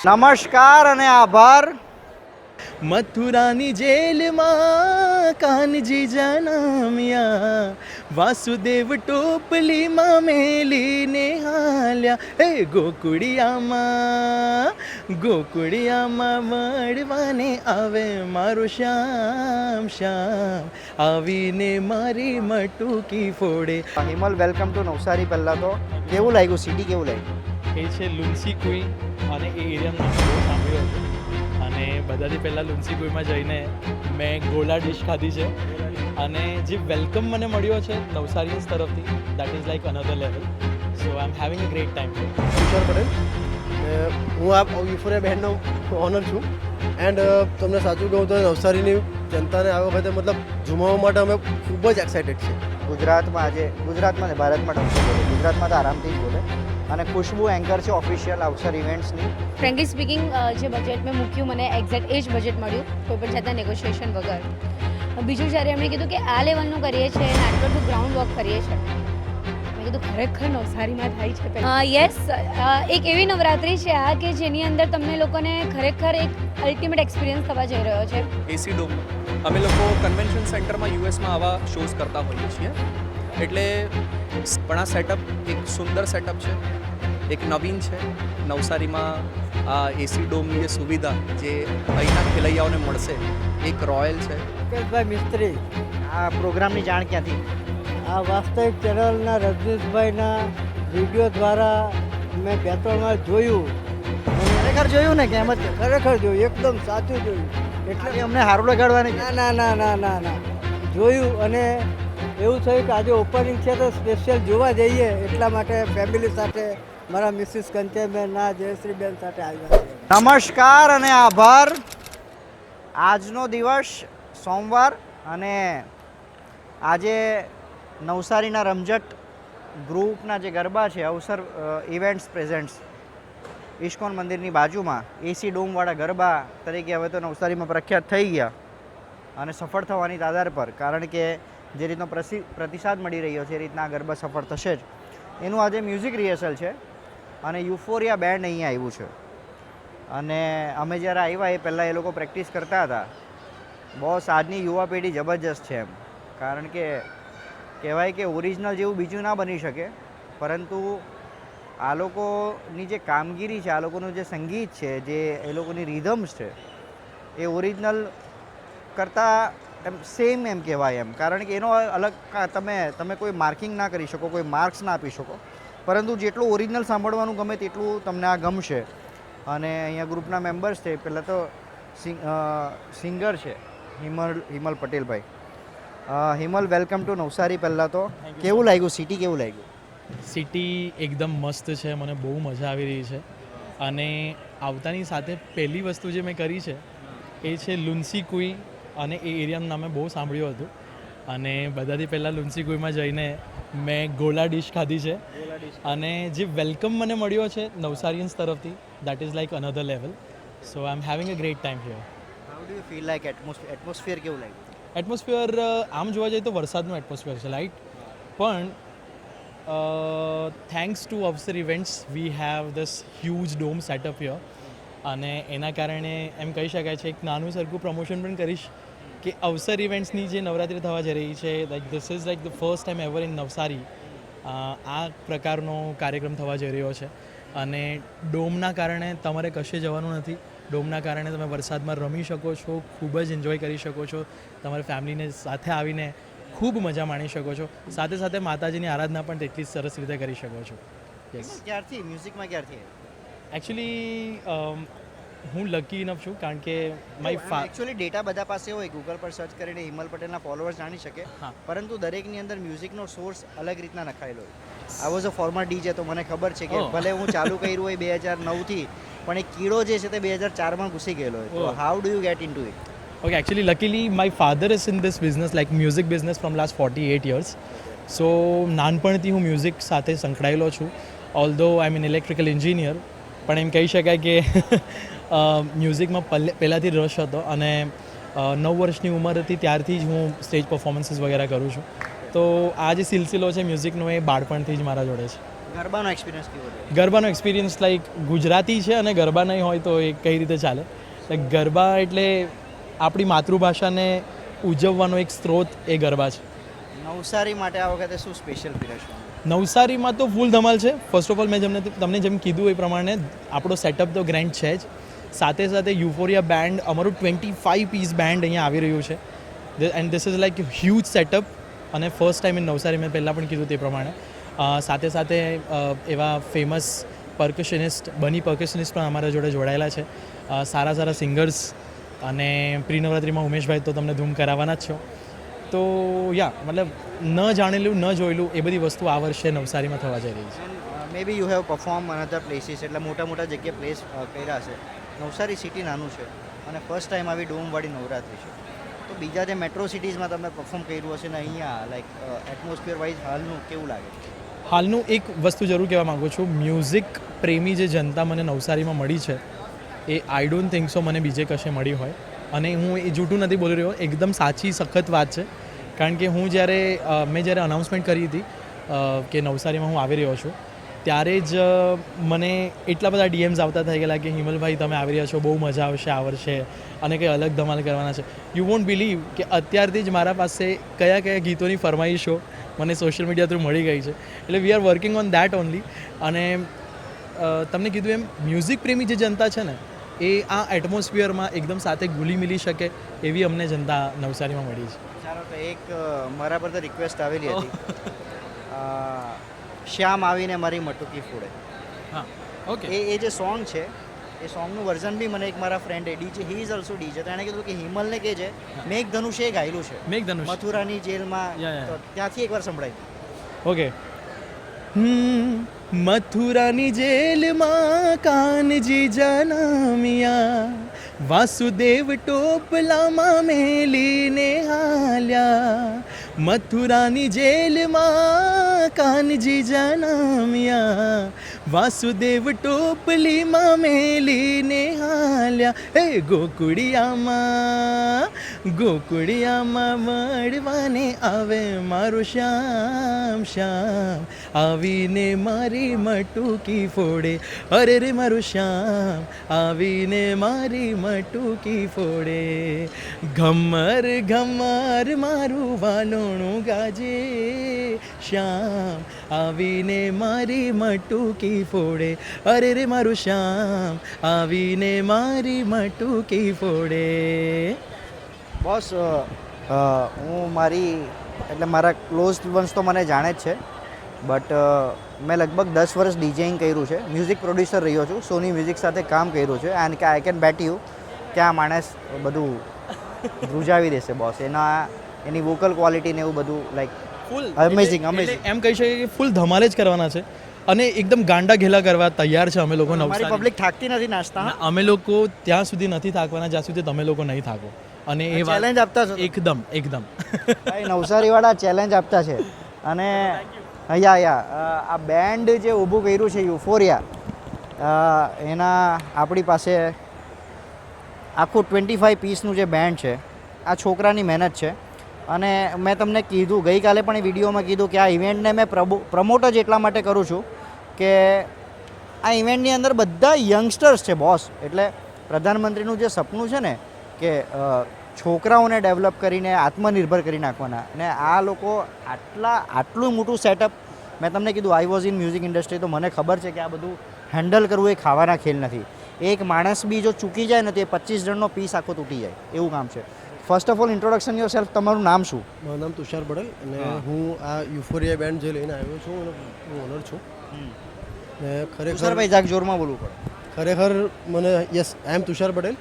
નમસ્કાર અને આભાર. મથુરાની જેલમાં કાનજી જન્મ્યા, વાસુદેવ ટોપલીમાં મેલીને હાલ્યા. એ ગોકુળિયામાં મળવાને આવે મારો શ્યામ શ્યામ, આવીને મારી મટુકી ફોડે. હિમલ, વેલકમ ટુ નવસારી. પહેલાં તો કેવું લાગ્યું? સિટી કેવું લાગ્યું? એ છે લુન્સી કુઈ, અને એ એરિયાનું નામ બહુ સાંભળ્યું હતું. અને બધાથી પહેલાં લુન્સી કુઈમાં જઈને મેં ગોલા ડિશ ખાધી છે, અને જે વેલકમ મને મળ્યો છે નવસારીયન્સ તરફથી, that is like another level. So I am having a great time. Tushar Patel, હું આ યુફોરિયા બહેનનો ઓનર છું. એન્ડ તમને સાચું કહું તો નવસારીની જનતાને આ વખતે મતલબ જુમાવવા માટે અમે ખૂબ જ એક્સાઇટેડ છીએ. ગુજરાતમાં ને ભારતમાં ડમસો બોલે. ગુજરાતમાં તો આરામથી જ બોલે. અને ખુશ્બુ એન્કર છે ઓફિશિયલ અવસર ઇવેન્ટ્સની. ફ્રેન્કલી સ્પીકિંગ, જે બજેટ મેં મૂક્યું મને એક્ઝેક્ટ એ જ બજેટ મળ્યું, કોઈ પણ જાતના નેગોશિએશન વગર. બીજું જ્યારે એમણે કીધું કે આ લેવલનું કરીએ છીએ અને આટલું ટુ ગ્રાઉન્ડ વર્ક કરીએ છીએ, મેં કીધું ખરેખર નવસારીમાં થાય છે. યસ, એક એવી નવરાત્રિ છે આ કે જેની અંદર તમને લોકોને ખરેખર એક અલ્ટિમેટ એક્સપિરિયન્સ થવા જઈ રહ્યો છે. એસી ડોમ અમે લોકો કન્વેન્શન સેન્ટરમાં યુએસમાં આવા શોઝ કરતા હોઈએ છીએ, એટલે પણ આ સેટઅપ એક સુંદર સેટઅપ છે, એક નવીન છે. નવસારીમાં આ એસી ડોમની જે સુવિધા જે અહીંના ખેલૈયાઓને મળશે એક રોયલ છે. મુકેશભાઈ મિસ્ત્રી, આ પ્રોગ્રામની જાણ ક્યાંથી? આ વાસ્તવિક ચેનલના રજનીશભાઈના વિડીયો દ્વારા મેં 2-3 વાર જોયું. ખરેખર જોયું ને કે એમ જ? ખરેખર જોયું, એકદમ સાચું જોયું. એટલે અમને સારું લગાડવાની. ના જોયું, અને એવું થયું કે આજે ઓપનિંગ છે તો સ્પેશિયલ જોવા જઈએ, એટલા માટે ફેમિલી સાથે મારા મિસિસ કંચયબેન, જયશ્રીબેન સાથે આવ્યા છે. નમસ્કાર અને આભાર. આજનો દિવસ સોમવાર, અને આજે નવસારીના રમઝટ ગ્રુપના જે ગરબા છે, અવસર ઇવેન્ટ્સ પ્રેઝન્ટ્સ, ઇસ્કોન મંદિરની બાજુમાં એસી ડોમવાળા ગરબા તરીકે હવે તો નવસારીમાં પ્રખ્યાત થઈ ગયા, અને સફળ થવાની તાદાર પર. કારણ કે જે રીતનો પ્રતિસાદ મળી રહ્યો છે એ રીતના આ ગરબા સફળ થશે જ. એનું આજે મ્યુઝિક રિહર્સલ છે, અને યુફોરિયા બેન્ડ અહીંયા આવ્યું છે. અને અમે જ્યારે આવ્યા એ પહેલાં એ લોકો પ્રેક્ટિસ કરતા હતા. બોસ, આજની યુવા પેઢી જબરજસ્ત છે એમ. કારણ કે કહેવાય કે ઓરિજિનલ જેવું બીજું ના બની શકે, પરંતુ આ લોકોની જે કામગીરી છે, આ લોકોનું જે સંગીત છે, જે એ લોકોની રિધમ્સ છે, એ ઓરિજિનલ કરતાં એમ સેમ એમ કહેવાય એમ. કારણ કે એનો અલગ તમે કોઈ માર્કિંગ ના કરી શકો, કોઈ માર્ક્સ ના આપી શકો, પરંતુ જેટલું ઓરિજિનલ સાંભળવાનું ગમે તેટલું તમને આ ગમશે. અને અહીંયા ગ્રુપના મેમ્બર્સ છે. પહેલાં તો સિંગર છે હિમલ પટેલભાઈ. હિમલ, welcome to Navsari. પહેલાં તો કેવું લાગ્યું? સિટી કેવું લાગ્યું? સિટી એકદમ મસ્ત છે, મને બહુ મજા આવી રહી છે. અને આવતાની સાથે પહેલી વસ્તુ જે મેં કરી છે એ છે લુન્સી કુઈ, અને એ એરિયાનું નામે બહુ સાંભળ્યું હતું. અને બધાથી પહેલાં લુન્સી કુઈમાં જઈને મેં ગોલા ડિશ ખાધી છે, અને જે વેલકમ મને મળ્યો છે નવસારીયન્સ તરફથી, that is like another level. So I am having a great time here. How do you feel like atmosphere કેવું લાગ્યું? એટમોસ્ફિયર આમ જોવા જઈએ તો વરસાદનું એટમોસ્ફિયર છે, રાઈટ. પણ થેન્ક્સ ટુ અવસર events we have this huge dome setup here. અને એના કારણે એમ કહી શકાય છે, એક નાનું સરખું પ્રમોશન પણ કરીશ કે અવસર ઇવેન્ટ્સની જે નવરાત્રિ થવા જઈ રહી છે, like this is like the first time ever in Navsari આ પ્રકારનો કાર્યક્રમ થવા જઈ રહ્યો છે. અને ડોમના કારણે તમારે કશે જવાનું નથી. ડોમના કારણે તમે વરસાદમાં રમી શકો છો, ખૂબ જ એન્જોય કરી શકો છો, તમારી ફેમિલીને સાથે આવીને ખૂબ મજા માણી શકો છો. સાથે સાથે માતાજીની આરાધના પણ તેટલી જ સરસ રીતે કરી શકો છો. યસ. ક્યારથી મ્યુઝિકમાં ક્યારથી? એકચ્યુઅલી હું લકી ઇનફ છું, કારણ કે એકચ્યુઅલી ડેટા બધા પાસે હોય, ગૂગલ પર સર્ચ કરીને હિમલ પટેલના ફોલોઅર્સ જાણી શકે. હા. પરંતુ દરેકની અંદર મ્યુઝિકનો સોર્સ અલગ રીતના નખાયેલો હોય. આ વોઝ અ ફોર્મર ડીજે, તો મને ખબર છે કે ભલે હું ચાલુ કર્યું હોય 2009થી, પણ એક કીડો જે છે તે 2004માં ઘૂસી ગયેલો હોય. તો how do you get into it? Okay, actually, luckily, my father is in this business, like music business, from last 48 years. So, નાનપણથી હું મ્યુઝિક સાથે સંકળાયેલો છું. ઓલ્ધો આઈ એમ એન ઇલેક્ટ્રિકલ એન્જિનિયર, પણ એમ કહી શકાય કે મ્યુઝિકમાં પહેલાંથી રસ હતો. અને 9 વર્ષની ઉંમર હતી ત્યારથી જ હું સ્ટેજ પરફોર્મન્સીસ વગેરે કરું છું. તો આ જે સિલસિલો છે મ્યુઝિકનો, એ બાળપણથી જ મારા જોડે છે. ગરબાનો એક્સપિરિયન્સ કેવો છે? ગરબાનો એક્સપિરિયન્સ લાઈક ગુજરાતી છે અને ગરબા નહીં હોય તો એ કઈ રીતે ચાલે. લાઈક ગરબા એટલે આપણી માતૃભાષાને ઉજવવાનો એક સ્ત્રોત એ ગરબા છે. નવસારી માટે આ વખતે શું સ્પેશિયલ પીરસશો? નવસારીમાં તો ફૂલ ધમાલ છે. ફર્સ્ટ ઓફ ઓલ મેં તમને જેમ કીધું એ પ્રમાણે આપણો સેટઅપ તો ગ્રેન્ડ છે જ. સાથે સાથે યુફોરિયા બેન્ડ, અમારું 25 પીસ બેન્ડ અહીંયા આવી રહ્યું છે. And this is like huge setup અને ફર્સ્ટ ટાઈમ ઇન નવસારી, મેં પહેલાં પણ કીધું તે પ્રમાણે. સાથે સાથે એવા ફેમસ પર્કશનિસ્ટ, બની પર્કશનિસ્ટ પણ અમારા જોડે જોડાયેલા છે. સારા સારા સિંગર્સ અને પ્રી નવરાત્રિમાં ઉમેશભાઈ તો તમને ધૂમ કરાવવાના જ છો. તો યા મતલબ ન જાણેલું ન જોયેલું એ બધી વસ્તુ આ વર્ષે નવસારીમાં થવા જઈ રહી છે. Maybe you have perform another places, એટલે મોટા મોટા જગ્યાએ પ્લેસ કર્યા છે. નવસારી સિટી નાનું છે અને ફર્સ્ટ ટાઈમ આવી ડોમવાળી નવરાત્રિ છે. તો બીજા જે મેટ્રો સિટીઝમાં તમે પરફોર્મ કર્યું હશે ને અહીંયા લાઈક એટમોસ્ફિયર વાઇઝ હાલનું કેવું લાગે છે? હાલનું એક વસ્તુ જરૂર કહેવા માગું છું, મ્યુઝિક પ્રેમી જે જનતા મને નવસારીમાં મળી છે એ આઈ ડોન્ટ થિંક સો મને બીજે કશે મળી હોય. અને હું એ જૂઠું નથી બોલી રહ્યો, એકદમ સાચી સખત વાત છે. કારણ કે મેં જ્યારે અનાઉન્સમેન્ટ કરી હતી કે નવસારીમાં હું આવી રહ્યો છું, ત્યારે જ મને એટલા બધા ડીએમ્સ આવતા થઈ ગયેલા કે હિમલભાઈ તમે આવી રહ્યા છો, બહુ મજા આવશે આ વર્ષે અને કંઈ અલગ ધમાલ કરવાના છે. યુ વોન્ટ બિલીવ કે અત્યારથી જ મારા પાસે કયા કયા ગીતોની ફરમાઈશો મને સોશિયલ મીડિયા થ્રુ મળી ગઈ છે. એટલે we are working on that only. અને તમને કીધું એમ મ્યુઝિક પ્રેમી જે જનતા છે ને એ આ એટમોસ્ફિયરમાં એકદમ સાથે ઘુલી મિલી શકે એવી અમને જનતા નવસારીમાં મળી છે. ચાલો તો એક મારા પર તો રિક્વેસ્ટ આવેલી હતી, શ્યામ આવીને મારી મટુકી ફોડે. હા, ઓકે. એ જે સોંગ છે એ સોંગનું વર્ઝન બી મને એક મારા friend DJ, he is also DJ, તો એણે કીધું કે હિમલને કે છે મેઘધનુષે એ ગાયેલું છે મેઘધનુષ, મથુરાની જેલમાં. Yeah. તો ત્યાંથી એકવાર સંભળાય. ઓકે. મથુરાની જેલમાં કાનજી જનમ્યા, વાસુદેવ ટોપલામાં મેલીને હાલ્યા. મથુરાની જેલમાં કાનજી જનમ્યા, વાસુદેવ ટોપલીમાં મેલીને હાલ્યા. હે ગોકુળિયામાં મળવાને આવે મારું શ્યામ શ્યામ, આવીને મારી મટુકી ફોડે. અરે રે મારું શ્યામ આવીને મારી મટુકી ફોડે. ઘમર ઘમર મારું વાલોણું ગાજે, શ્યામ આવીને મારી મટુકી ફોડે. અરે રે મારું શ્યામ આવીને મારી મટુકી ફોડે. બોસ હું મારા ક્લોઝ વન્સ તો મને જાણે જ છે, બટ મેં લગભગ 10 વર્ષ ડીજેઇંગ કર્યું છે, મ્યુઝિક પ્રોડ્યુસર રહ્યો છું, સોની મ્યુઝિક સાથે કામ કર્યું છે. And I can bet you કે આ માણસ બધું ધ્રુજાવી દેશે બોસ. એની વોકલ ક્વોલિટી ને એવું બધું લાઈક ફૂલ અમેઝિંગ. એમ કહી શકીએ કે ફૂલ ધમાલ જ કરવાના છે અને એકદમ ગાંડા ઘેલા કરવા તૈયાર છે અમે લોકો. અમારી નવસારી પબ્લિક થાકતી નથી નાસ્તા. અમે લોકો ત્યાં સુધી નથી થાકવાના જ્યાં સુધી તમે લોકો નહીં થાકો. અને એ ચેલેન્જ આપતા છો એકદમ ભાઈ, નવસારીવાળા ચેલેન્જ આપતા છે. અને આ બેન્ડ જે ઊભું કર્યું છે યુફોરિયા, એના આપણી પાસે આખું 25 પીસનું જે બેન્ડ છે, આ છોકરાની મહેનત છે. અને મેં તમને કીધું ગઈકાલે પણ એ વિડીયોમાં કીધું કે આ ઇવેન્ટને મેં પ્રમોટ જ એટલા માટે કરું છું કે આ ઇવેન્ટની અંદર બધા યંગસ્ટર્સ છે બોસ. એટલે પ્રધાનમંત્રીનું જે સપનું છે ને કે છોકરાઓને ડેવલપ કરીને આત્મનિર્ભર કરી નાખવાના, અને આ લોકો આટલું મોટું સેટઅપ, મેં તમને કીધું I was in music industry, તો મને ખબર છે કે આ બધું હેન્ડલ કરવું એ ખાવાના ખેલ નથી. એક માણસ બી જો ચૂકી જાય ને તો એ 25 જણનો પીસ આખો તૂટી જાય એવું કામ છે. First of all introduction your self. તમારું નામ શું? મારું નામ તુષાર પટેલ અને હું આ યુફોરિયા બેન્ડ જે લઈને આવ્યો છું અને હું ઓનર છું. ને ખરેખર ભાઈ જાગ જોરમાં બોલવું પડે. ખરેખર મને યસ આઈ એમ તુષાર પટેલ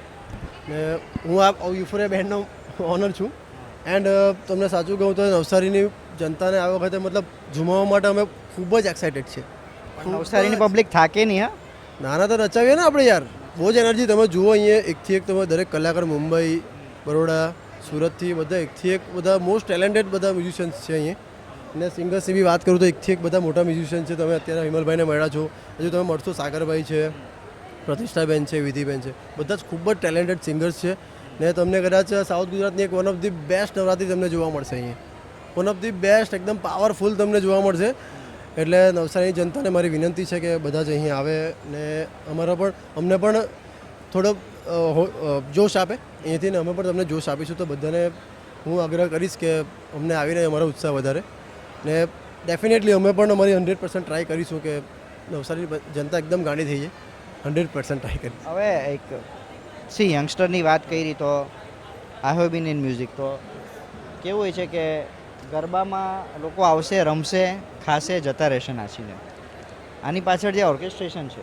ને હું આ યુફોરિયા બેન્ડનો ઓનર છું. એન્ડ તમને સાચું કહું તો નવસારીની જનતાને આ વખતે મતલબ ઝુમાવવા માટે અમે ખૂબ જ એક્સાઇટેડ છે. નવસારીની પબ્લિક થાકે નહીં. હા, નાના તો નચાવીએ ને આપણે યાર, બહુ જ એનર્જી. તમે જુઓ અહીંયા એકથી એક તમે દરેક કલાકાર મુંબઈ, બરોડા, સુરતથી બધા એકથી એક બધા મોસ્ટ ટેલેન્ટેડ બધા મ્યુઝિશિયન્સ છે અહીંયા. અને સિંગર્સની બી વાત કરું તો એકથી એક બધા મોટા મ્યુઝિશિયન છે. તમે અત્યારે હિમલભાઈને મળ્યા છો, હજુ તમે મળશો સાગરભાઈ છે, પ્રતિષ્ઠાબેન છે, વિધિબેન છે, બધા જ ખૂબ જ ટેલેન્ટેડ સિંગર્સ છે. ને તમને કદાચ સાઉથ ગુજરાતની એક one of the best Navratri તમને જોવા મળશે અહીંયા. વન ઓફ ધી બેસ્ટ, એકદમ પાવરફુલ તમને જોવા મળશે. એટલે નવસારીની જનતાને મારી વિનંતી છે કે બધા જ અહીં આવે ને અમને પણ થોડો જોશ આપે અહીંયાથી ને અમે પણ તમને જોશ આપીશું. તો બધાને હું આગ્રહ કરીશ કે અમને આવીને અમારો ઉત્સાહ વધારે ને ડેફિનેટલી અમે પણ અમારી 100% ટ્રાય કરીશું કે નવસારીની જનતા એકદમ ગાંડી થઈ જાય. 100% ટ્રાય કરીશ. હવે એક યંગસ્ટરની વાત કરી તો I have been in music. તો કેવું હોય છે કે ગરબામાં લોકો આવશે, રમશે, ખાશે, જતા રહેશે નાચીને. આની પાછળ જે ઓર્કેસ્ટ્રેશન છે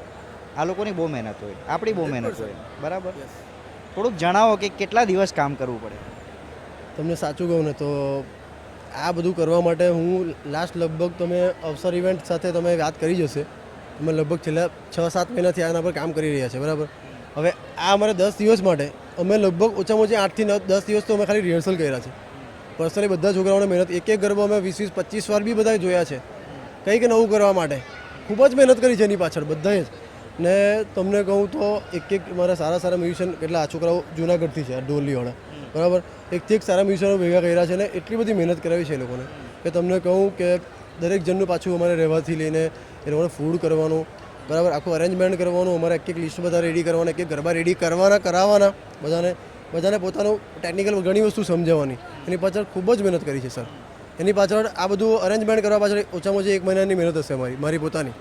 આ લોકોની બહુ મહેનત હોય, આપણી બહુ મહેનત હોય, બરાબર? થોડુંક જણાવો કે કેટલા દિવસ કામ કરવું પડે. તમને સાચું કહું ને તો આ બધું કરવા માટે હું લાસ્ટ લગભગ તમે અવસર ઇવેન્ટ સાથે તમે વાત કરી જશે, અમે લગભગ છેલ્લા 6-7 મહિનાથી આના પર કામ કરી રહ્યા છે, બરાબર? હવે આ અમારે 10 દિવસ માટે અમે લગભગ ઓછામાં ઓછી 8 થી 10 દિવસ તો અમે ખાલી રિહર્સલ કર્યા છે. પર્સનલી બધા છોકરાઓને મહેનત, એક ગરબો અમે 20-25 વાર બી બધા જોયા છે કંઈક નવું કરવા માટે. ખૂબ જ મહેનત કરી છે એની પાછળ બધાએ જ. ને તમને કહું તો એક મારા સારા મ્યુઝિશિયન કેટલા આ છોકરાઓ જૂનાગઢથી છે, ઢોલીવાળા, બરાબર? એકથી એક સારા મ્યુઝિશિયનો ભેગા કર્યા છે ને એટલી બધી મહેનત કરાવી છે એ લોકોને કે તમને કહું કે દરેક જણનું પાછું અમારે રહેવાથી લઈને એ લોકોને ફૂડ કરવાનું, બરાબર, આખું અરેન્જમેન્ટ કરવાનું, અમારે એક લિસ્ટ બધા રેડી કરવાના, એક ગરબા રેડી કરાવવાના બધાને પોતાનું ટેકનિકલ ઘણી વસ્તુ સમજાવવાની. એની પાછળ ખૂબ જ મહેનત કરી છે સર. એની પાછળ આ બધું અરેન્જમેન્ટ કરવા પાછળ ઓછામાં ઓછી 1 મહિનાની મહેનત હશે મારી પોતાની.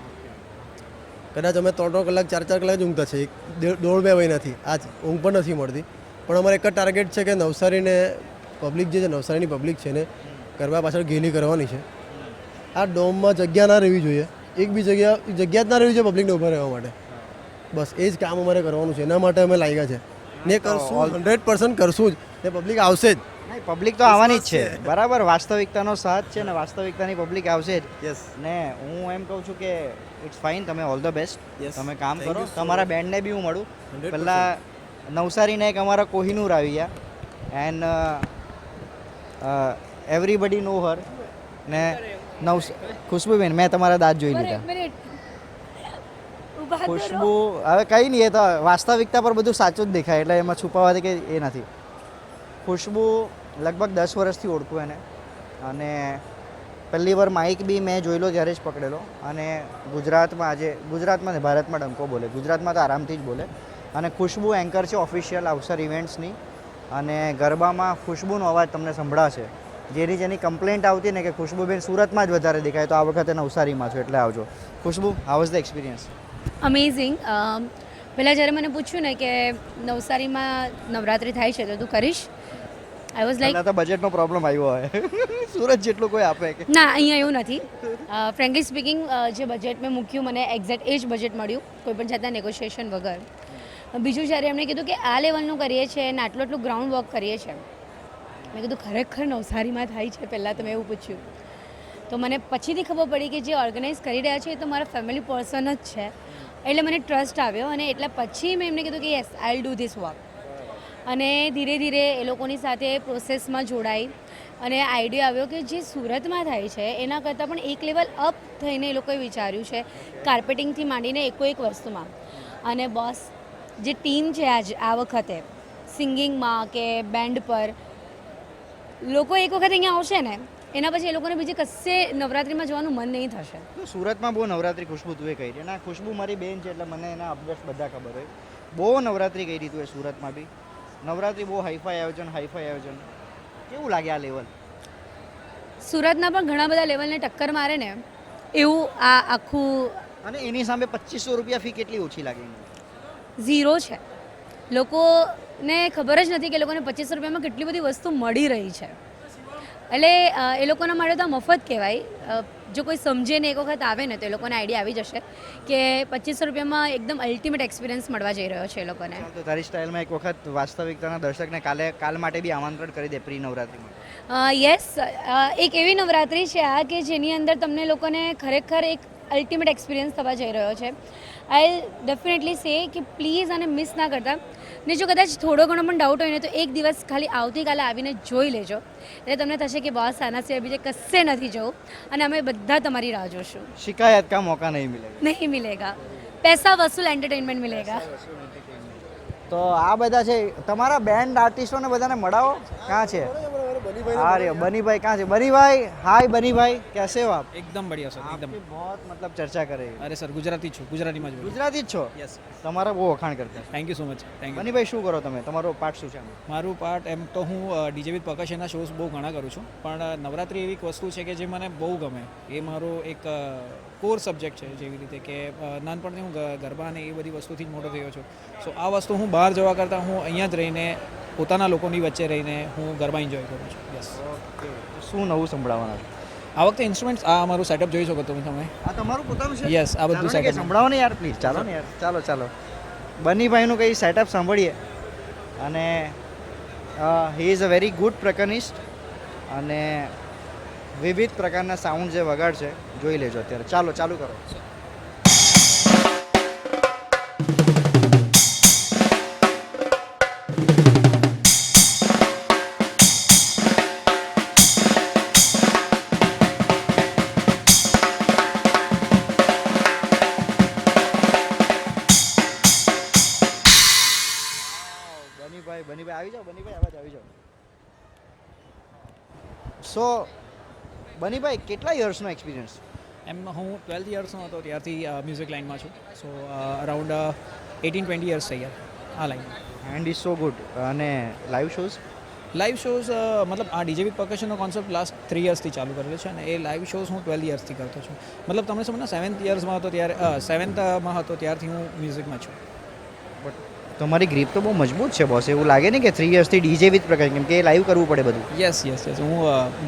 કદાચ અમે 3-3 કલાક 4-4 કલાક જ ઊંઘતા છે 1.5-2 મહિનાથી. આજ ઊંઘ પણ નથી મળતી. પણ અમારે એક જ ટાર્ગેટ છે કે નવસારીને પબ્લિક જે છે, નવસારીની પબ્લિક છે ને ગરબા પાછળ ગેલી કરવાની છે. આ ડોમમાં જગ્યા ના રહેવી જોઈએ, એક બી જગ્યા જ ના રહેવી જોઈએ પબ્લિકને ઊભા રહેવા માટે. બસ એ જ કામ અમારે કરવાનું છે, એના માટે અમે લાગ્યા છે ને કરશું, 100% કરશું જ ને પબ્લિક આવશે જ. નહીં, પબ્લિક તો આવવાની જ છે, બરાબર? વાસ્તવિકતાનો સાથ છે ને વાસ્તવિકતાની પબ્લિક આવશે જ. યસ. ને હું એમ કહું છું કે ઇટ્સ ફાઇન, તમે ઓલ ધ બેસ્ટ, Yes. તમે કામ Thank કરો. you so તમારા બેન્ડને બી હું મળું. 100%. પહેલાં નવસારીને એક અમારા કોહિનૂર આવી ગયા એન્ડ એવરીબડી નો હર. ને ખુશ્બુબેન, મેં તમારા દાંત જોઈ લીધા. ખુશ્બુ હવે કંઈ નહીં, એ તો વાસ્તવિકતા પર બધું સાચું જ દેખાય, એટલે એમાં છુપાવવાથી કંઈ એ નથી. ખુશ્બુ લગભગ 10 વર્ષથી ઓળખું એને, અને પહેલી વાર માઇક બી મેં જોયેલો ત્યારે જ પકડેલો. અને ગુજરાતમાં ને ભારતમાં ડંકો બોલે, ગુજરાતમાં તો આરામથી જ બોલે. અને ખુશ્બુ એન્કર છે ઓફિશિયલ અવસર ઇવેન્ટ્સની. અને ગરબામાં ખુશ્બુનો અવાજ તમને સંભળાશે. જેની કમ્પ્લેન્ટ આવતી ને કે ખુશ્બુબેન સુરતમાં જ વધારે દેખાય, તો આ વખતે નવસારીમાં છો એટલે આવજો. Khushbu, how was the experience? Amazing. પહેલાં જ્યારે મને પૂછ્યું ને કે નવસારીમાં નવરાત્રિ થાય છે તો તું કરીશ, આઈ વોઝ લાઈક પહેલાં તો બજેટનો પ્રોબ્લેમ આવ્યો હોય. સુરત જેટલું કોઈ આપે કે ના, અહીંયા એવું નથી. ફ્રેન્કલી સ્પીકિંગ, જે બજેટ મેં મૂક્યું મને એક્ઝેક્ટ એ જ બજેટ મળ્યું, કોઈ પણ જાતના નેગોશિએશન વગર. બીજું જ્યારે એમણે કીધું કે આ લેવલનું કરીએ છીએ અને આટલું ગ્રાઉન્ડ વર્ક કરીએ છીએ, મેં કીધું ખરેખર નવસારીમાં થાય છે? પહેલાં તો મેં એવું પૂછ્યું. તો મને પછીથી ખબર પડી કે જે ઓર્ગેનાઇઝ કરી રહ્યા છે એ તો મારા ફેમિલી પર્સન જ છે, એટલે મને ટ્રસ્ટ આવ્યો. અને એટલે પછી મેં એમને કીધું કે yes, I will do this work. અને ધીરે ધીરે એ લોકોની સાથે પ્રોસેસમાં જોડાઈ અને આઈડિયા આવ્યો કે જે સુરતમાં થાય છે એના કરતાં પણ એક લેવલ અપ થઈને એ લોકોએ વિચાર્યું છે, કાર્પેટિંગથી માંડીને એક વસ્તુમાં. અને બોસ, જે ટીમ છે આ વખતે સિંગિંગમાં કે બેન્ડ પર, લોકો એક વખત અહીંયા આવશે ને એના પછી એ લોકોને બીજે કશે નવરાત્રિમાં જવાનું મન નહીં થશે. સુરતમાં બહુ નવરાત્રિ ખુશ્બુ તું એ કરી. અને ખુશ્બુ મારી બેન છે એટલે મને એના અપડેટ્સ બધા ખબર હોય. બહુ નવરાત્રિ કરી તું એ સુરતમાં બી. નવરાત્રિ બહુ હાઈફાઈ આયોજન. કેવું લાગે આ લેવલ? સુરતના પણ ઘણા બધા લેવલને ટક્કર મારે ને એવું આ આખું. અને એની સામે 2500 રૂપિયા ફી કેટલી ઓછી લાગે? ઝીરો છે. લોકોને ખબર જ નથી કે લોકોને 2500 રૂપિયામાં કેટલી બધી વસ્તુ મળી રહી છે. એટલે એ લોકોના માટે તો આ મફત કહેવાય. જો કોઈ સમજે ને એક વખત આવે ને તો એ લોકોને આઈડિયા આવી જશે કે 2500 રૂપિયામાં એકદમ અલ્ટિમેટ એક્સપિરિયન્સ મળવા જઈ રહ્યો છે એ લોકોને. તો તારી સ્ટાઇલમાં એક વખત વાસ્તવિકતાના દર્શકને કાલ માટે બી આમંત્રણ કરી દે પ્રી નવરાત્રિમાં. યસ, એક એવી નવરાત્રિ છે આ કે જેની અંદર તમને લોકોને ખરેખર એક અલ્ટિમેટ એક્સપિરિયન્સ થવા જઈ રહ્યો છે. આઈ ડેફિનેટલી સે કે પ્લીઝ આને મિસ ના કરતા. ને જો કદાચ થોડો ઘણો પણ ડાઉટ હોય ને તો એક દિવસ ખાલી આવતીકાલે આવીને જોઈ લેજો, એટલે તમને થશે કે બોસ આના સિવાય બીજે કશે નથી જવું. અને અમે બધા તમારી રાહ જોશું. શિકાયત કા મોકા નહીં મિલેગા. નહીં મિલેગા, પૈસા વસૂલ એન્ટરટેનમેન્ટ મિલેગા. તો આ બધા છે તમારા બેન્ડ આર્ટિસ્ટોને બધાને મળાવો. ક્યાં છે? अरे बनी भाई कहाँ से? बनी भाई हाय बनी भाई, कैसे हो आप? एकदम बढ़िया सर एकदम आपकी बहुत मतलब चर्चा करे. અરે સર ગુજરાતી છું ગુજરાતીમાં જ બોલું ગુજરાતી જ છો? યસ તમારા બહુ વખાણ કરતા. Thank you so much thank you બની ભાઈ શું કરો તમે? તમારો પાર્ટ શું છે આમાં? મારું પાર્ટ એમ તો હું ડીજે વિથ પર્કશનના શોઝ બહુ ઘણા કરું છું પણ નવરાત્રિ એવી એક વસ્તુ છે કે જે મને બહુ ગમે એ મારો એક કોર સબ્જેક્ટ છે જેવી રીતે કે નાનપણથી હું ગરબા અને એ બધી વસ્તુથી જ મોટો થયો છું સો આ વસ્તુ હું બહાર જવા કરતાં હું અહીંયા જ રહીને પોતાના લોકોની વચ્ચે રહીને હું ગરબા એન્જોય કરું છું યસ ઓકે. શું નવું સંભળાવવાના છો? આ વખતે ઇન્સ્ટ્રુમેન્ટ્સ આ અમારું સેટઅપ જોઈ શકો તમે આ તમારું પોતાનું છે? યસ આ બધું ચાલો ને કે સેટઅપ સંભળાવો ને યાર પ્લીઝ. ચાલો ને યાર, ચાલો ચાલો. બની ભાઈનું કંઈ સેટઅપ સાંભળીએ. અને he is a very good પ્રકનિસ્ટ અને વિવિધ પ્રકારના સાઉન્ડ જે વગાડ છે જોઈ લેજો અત્યારે. ચાલો ચાલુ કરો. બની ભાઈ આવી જાઓ, બની ભાઈ આવાજ આવી જાઓ. સો બની ભાઈ કેટલા યર્સનો એક્સપિરિયન્સ? એમ હું 12 યર્સનો હતો ત્યારથી મ્યુઝિક લાઇનમાં છું સો અરાઉન્ડ 18-20 યર્સ થઈ ગયા આ line and is so good. અને લાઈવ શોઝ? લાઈવ શોઝ મતલબ આ ડીજે વિથ પર્કશનનો કોન્સેપ્ટ લાસ્ટ 3 યર્સથી ચાલુ કરેલો છે અને એ લાઈવ શોઝ હું 12 યર્સથી કરતો છું મતલબ તમને સમજો 7th યર્સમાં હતો ત્યારે 7thમાં હતો ત્યારથી હું મ્યુઝિકમાં છું તમારી ગ્રીપ તો બહુ મજબૂત છે બોસ. એવું લાગે ને કે 3 યર્સથી ડીજે વિથ પ્રકાર, કેમ કે લાઈવ કરવું પડે બધું. યસ યસ યસ હું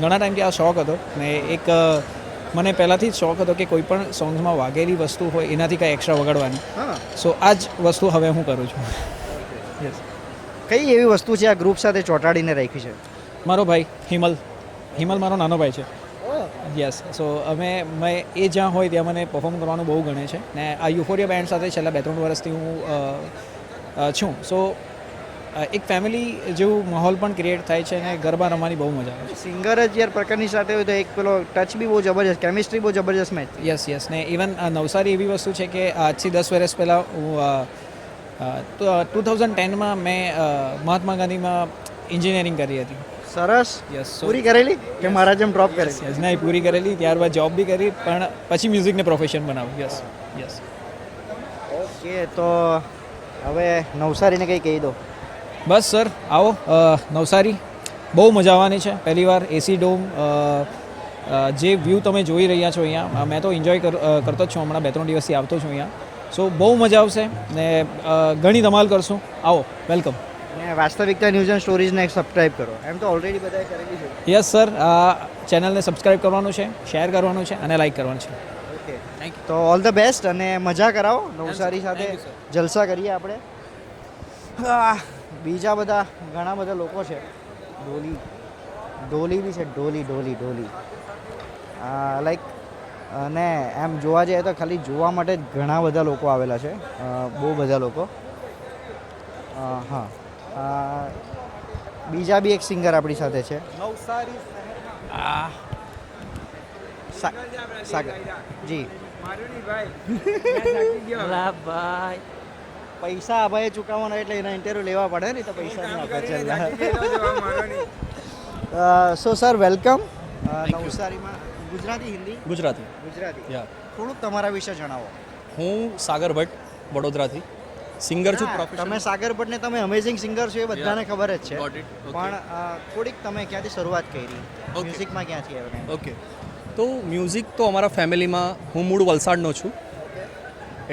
ઘણા ટાઈમથી આ શોખ હતો ને એક મને પહેલાંથી જ શોખ હતો કે કોઈ પણ સોંગ્સમાં વાગેલી વસ્તુ હોય એનાથી કાંઈ એક્સ્ટ્રા વગાડવાની હા. સો આ જ વસ્તુ હવે હું કરું છું યસ કઈ એવી વસ્તુ છે આ ગ્રુપ સાથે ચોંટાડીને રાખી છે? મારો ભાઈ હિમલ મારો નાનો ભાઈ છે યસ સો મેં એ જ્યાં હોય ત્યાં મને પરફોર્મ કરવાનું બહુ ગમે છે ને આ યુફોરિયા બેન્ડ સાથે છેલ્લા 2-3 વર્ષથી હું છું સો એક ફેમિલી જેવું માહોલ પણ ક્રિએટ થાય છે અને ગરબા રમવાની બહુ મજા આવે છે સિંગર જ યાર પ્રકારની સાથે હોય તો એક પેલો ટચ બી બહુ જબરજસ્ત, કેમિસ્ટ્રી બહુ જબરજસ્ત મેચ. યસ યસ ને ઇવન નવસારી એવી વસ્તુ છે કે આજથી 10 વર્ષ પહેલાં હું 2010માં મેં મહાત્મા ગાંધીમાં એન્જિનિયરિંગ કરી હતી સરસ. યસ પૂરી કરેલી કે મારા જેમ ડ્રોપ કરે? યસ ના એ પૂરી કરેલી ત્યારબાદ જોબ બી કરી પણ પછી મ્યુઝિકને પ્રોફેશન બનાવ્યું યસ યસ ઓકે. તો હવે નવસારીને કંઈ કહી દો. બસ સર આવો નવસારી બહુ મજા આવવાની છે. પહેલીવાર એસી ડોમ જે વ્યૂ તમે જોઈ રહ્યા છો અહીંયા મેં તો એન્જોય કરતો જ છું હમણાં 2-3 દિવસથી આવતો છું અહીંયા સો બહુ મજા આવશે ને ઘણી ધમાલ કરશું. આવો વેલકમ. અને વાસ્તવિકતા ન્યૂઝ એન્ડ સ્ટોરીઝને સબસ્ક્રાઇબ કરો. એમ તો ઓલરેડી બધાએ કરેલી છે. યસ સર આ ચેનલને સબસ્ક્રાઈબ કરવાનું છે, શેર કરવાનું છે અને લાઈક કરવાનું છે. Okay thank you. તો ઓલ ધ બેસ્ટ અને મજા કરાવો નવસારી સાથે. Thank you, sir. જલસા કરીએ આપણે. બીજા બધા ઘણા બધા લોકો છે. ઢોલી બી છે. ઢોલી લાઈક અને એમ જોવા જઈએ તો ખાલી જોવા માટે જ ઘણા બધા લોકો આવેલા છે. બહુ બધા લોકો. હા બીજા બી એક સિંગર આપણી સાથે છે. નવસારી સાગર જી. પૈસા આ ભાઈએ ચૂકવવાના એટલે એના ઇન્ટરવ્યુ લેવા પડે ને, તો પૈસા નહીં આપે. સો સર વેલકમ નવસારીમાં. ગુજરાતી હિન્દી? ગુજરાતી ગુજરાતી. યા થોડુંક તમારા વિશે જણાવો. હું સાગર ભટ્ટ વડોદરાથી સિંગર છું. હા, પ્રોફેશનલ તમે સાગર ભટ્ટને તમે અમેઝિંગ સિંગર છો એ બધાને ખબર જ છે. Got it. Okay. પણ થોડીક તમે ક્યાંથી શરૂઆત કરી? Okay. મ્યુઝિકમાં ક્યાંથી આવ્યા? ઓકે તો મ્યુઝિક તો અમારા ફેમિલીમાં હું મૂળ વલસાડનો છું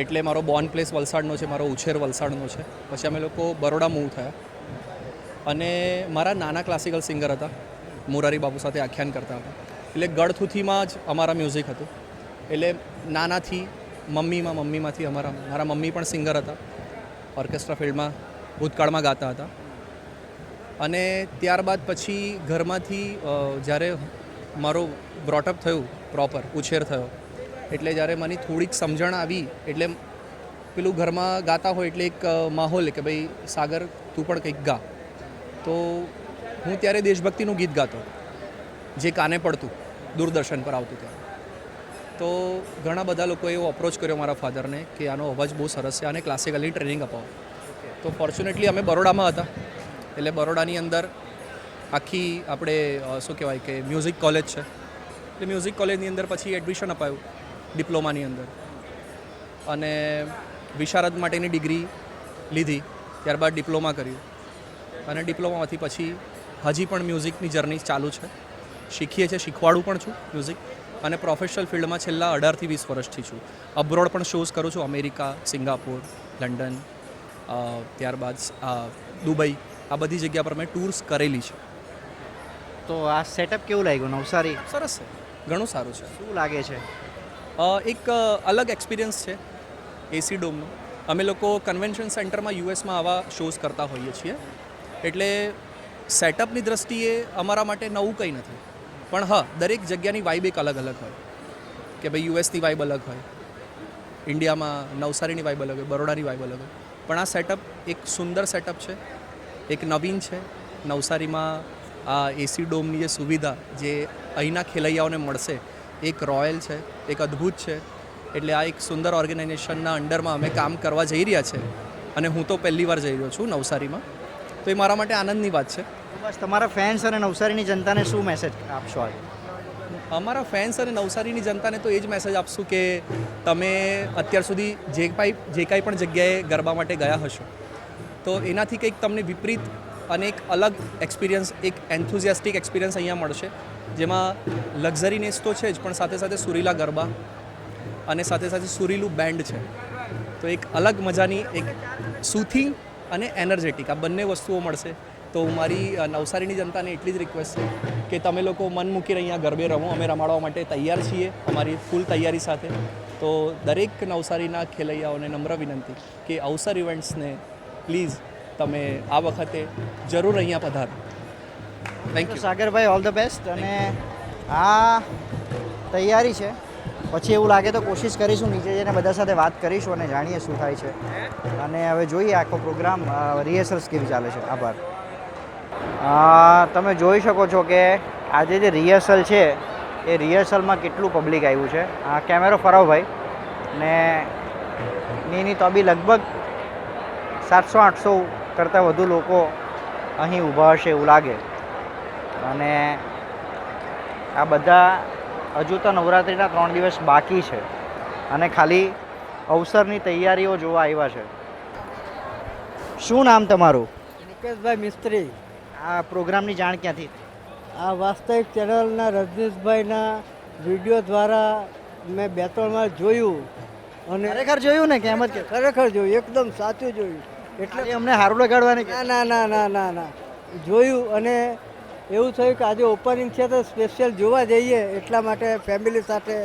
એટલે મારો બોર્ન પ્લેસ વલસાડનો છે, મારો ઉછેર વલસાડનો છે. પછી અમે લોકો બરોડા મૂવ થયા અને મારા નાના ક્લાસિકલ સિંગર હતા, મોરારી બાબુ સાથે આખ્યાન કરતા હતા. એટલે ગળથુથીમાં જ અમારા મ્યુઝિક હતું. એટલે નાનાથી મમ્મીમાંથી મારા મમ્મી પણ સિંગર હતા, ઓર્કેસ્ટ્રા ફિલ્ડમાં ભૂતકાળમાં ગાતા હતા. અને ત્યારબાદ પછી ઘરમાંથી જ્યારે મારો બ્રોટઅપ થયું, પ્રોપર ઉછેર થયો, એટલે જ્યારે મને થોડીક સમજણ આવી એટલે પેલું ઘરમાં ગાતા હોય એટલે એક માહોલ કે ભાઈ સાગર તું પણ કંઈક ગા. તો હું ત્યારે દેશભક્તિનું ગીત ગાતો જે કાને પડતું, દૂરદર્શન પર આવતું ત્યારે. તો ઘણા બધા લોકોએ એવો અપ્રોચ કર્યો મારા ફાધરને કે આનો અવાજ બહુ સરસ છે, આને ક્લાસિકલી ટ્રેનિંગ અપાવો. તો ફોર્ચ્યુનેટલી અમે બરોડામાં હતા એટલે બરોડાની અંદર આખી આપણે શું કહેવાય કે મ્યુઝિક કોલેજ છે. એટલે મ્યુઝિક કોલેજની અંદર પછી એડમિશન અપાયું ડિપ્લોમાની અંદર અને વિશારદ માટેની ડિગ્રી લીધી. ત્યારબાદ ડિપ્લોમા કર્યું અને ડિપ્લોમામાંથી પછી હજી પણ મ્યુઝિકની જર્ની ચાલુ છે. શીખીએ છીએ, શીખવાડું પણ છું મ્યુઝિક અને પ્રોફેશનલ ફિલ્ડમાં છેલ્લા 18 થી 20 વર્ષથી છું. અબ્રોડ પણ શોઝ કરું છું, અમેરિકા, સિંગાપોર, લંડન, ત્યારબાદ દુબઈ, આ બધી જગ્યા પર મેં ટૂર્સ કરેલી છે. તો આ સેટઅપ કેવું લાગ્યું નવસારી? સરસ છે, ઘણું સારું છે. શું લાગે છે? એક અલગ એક્સપિરિયન્સ છે એસી ડોમનો. અમે લોકો કન્વેન્શન સેન્ટરમાં યુએસમાં આવા શોઝ કરતા હોઈએ છીએ, એટલે સેટઅપની દ્રષ્ટિએ અમારા માટે નવું કંઈ નથી. પણ હા, દરેક જગ્યાની વાઇબ એક અલગ અલગ હોય કે ભાઈ યુએસની વાઇબ અલગ હોય, ઇન્ડિયામાં નવસારીની વાઇબ અલગ હોય, બરોડાની વાઇબ અલગ હોય. પણ આ સેટઅપ એક સુંદર સેટઅપ છે, એક નવીન છે. નવસારીમાં આ એસી ડોમની જે સુવિધા જે અહીંના ખેલૈયાઓને મળશે એક રોયલ છે, એક અદ્ભુત છે. એટલે આ એક સુંદર ઓર્ગેનાઇઝેશનના અંડરમાં અમે કામ કરવા જઈ રહ્યા છે અને હું તો પહેલી વાર જઈ રહ્યો છું નવસારીમાં, તો એ મારા માટે આનંદની વાત છે. બસ તમારા ફેન્સ અને નવસારીની જનતાને શું મેસેજ આપશો આજે? અમારા ફેન્સ અને નવસારીની જનતાને તો એ જ મેસેજ આપશું કે તમે અત્યાર સુધી જે કાંઈ પણ જગ્યાએ ગરબા માટે ગયા હશો તો એનાથી કંઈક તમને વિપરીત અને એક અલગ એક્સપિરિયન્સ, એક એન્થુઝિયાસ્ટિક એક્સપિરિયન્સ અહીંયા મળશે, જેમાં લક્ઝરીનેસ તો છે જ પણ સાથે સાથે સુરીલા ગરબા અને સાથે સાથે સુરીલું બેન્ડ છે. તો એક અલગ મજાની એક સુથિંગ અને એનર્જેટિક આ બંને વસ્તુઓ મળશે. તો મારી નવસારીની જનતાને એટલી જ રિક્વેસ્ટ છે કે તમે લોકો મન મૂકીને અહીંયા ગરબે રમો. અમે રમાડવા માટે તૈયાર છીએ, અમારી ફૂલ તૈયારી સાથે. તો દરેક નવસારીના ખેલૈયાઓને નમ્ર વિનંતી કે અવસર ઇવેન્ટ્સને પ્લીઝ તમે આ વખતે જરૂર અહીંયા પધારો. Thank you. Sagarbhai, all the best. અને આ તૈયારી છે, પછી એવું લાગે તો કોશિશ કરીશું નીચે જઈને બધા સાથે વાત કરીશું અને જાણીએ શું થાય છે. અને હવે જોઈએ આખો પ્રોગ્રામ, રિહર્સલ્સ કેવી ચાલે છે. આભાર. તમે જોઈ શકો છો કે આજે જે રિહર્સલ છે એ રિહર્સલમાં કેટલું પબ્લિક આવ્યું છે. આ કેમેરો ફરાવ ભાઈ. ને નહીં તો બી લગભગ 700-800 કરતાં વધુ લોકો અહીં ઊભા હશે એવું લાગે. અને આ બધા હજુ તો નવરાત્રિના 3 દિવસ બાકી છે અને ખાલી અવસરની તૈયારીઓ જોવા આવ્યા છે. શું નામ તમારું? નિકેશભાઈ મિસ્ત્રી. આ પ્રોગ્રામની જાણ ક્યાંથી? આ વાસ્તવિક ચેનલના રજનીશભાઈના વિડીયો દ્વારા મેં 2-3 વાર જોયું અને ખરેખર જોયું ને કે એમ જ? ખરેખર જોયું, એકદમ સાચું જોયું. એટલે અમને હારું લગાડવાની? ના ના ના ના ના જોયું અને એવું થયું કે આજે ઓપનિંગ છે તો સ્પેશિયલ જોવા જઈએ, એટલા માટે ફેમિલી સાથે